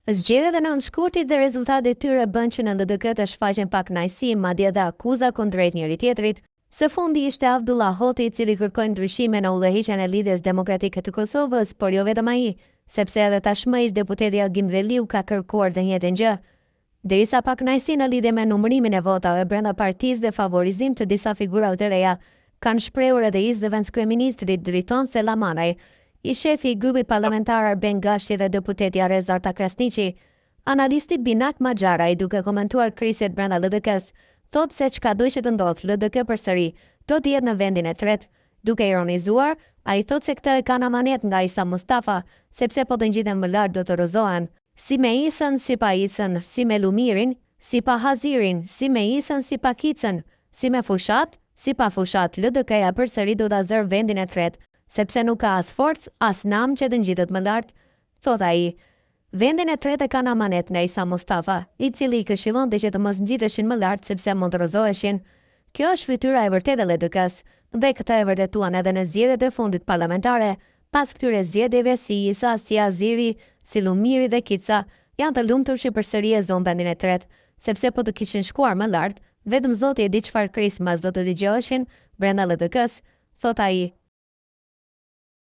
Zgjedhjet e nënshkurtit dhe rezultatet e tyre bën që në LDK të shfaqen pak kënaqësi, madje edhe akuza kundrejt njëri tjetrit. Së fundi ishte Abdullah Hoti, i cili kërkoi ndryshime në udhëheqjen e lidhjes demokratike të Kosovës, por jo vetëm ai, sepse edhe tashmë ish deputeti Agim Veliu ka kërkuar të njëjtën gjë. Derisa pa kënaqësi në lidhje me numërimin e votave brenda partisë dhe favorizim të disa figurave të reja, kanë shprehur edhe ish zëvendëskryeministri Driton Selamanaj, i shefi i grupit parlamentar Arben Gashi dhe deputeti Arez Arta Krasniqi. Analisti Binak Maxharaj, duke komentuar krisjet brenda LDK-s, thot se çka do që të ndodhë LDK përsëri do të jetë në vendin e tretë. Duke ironizuar, ai thot se këtë e kanë amanet nga Isa Mustafa, sepse po të ngjiten më lart do të rrëzohen. Si me Isën, si pa Isën, si me Lumirin, si pa Hazirin, si me Isën, si pa Kicën, si me Fushat, si pa Fushat, LDK-ja përsëri do ta zërë vendin e tretë, sepse nuk ka as forcë, as nam që të ngjitet më lart, thot ai. Vendin e tretë e kanë amanet nga Isa Mustafa, i cili i këshillonte që të mos ngjiteshin më lart sepse mund të rrëzoheshin. Kjo është fytyra e vërtetë e LDK-s, dhe këtë e vërtetuan edhe në zgjedhjet e fundit parlamentare. Pas këtyre zgjedhjeve si Isa, si Aziri, si Lumiri dhe Kica, janë të lumtur që përsëri e zonë vendin e tretë, sepse po të kishin shkuar më lart, vetëm Zoti e di çfarë krismas do të dëgjoheshin brenda LDK-s, thot ai.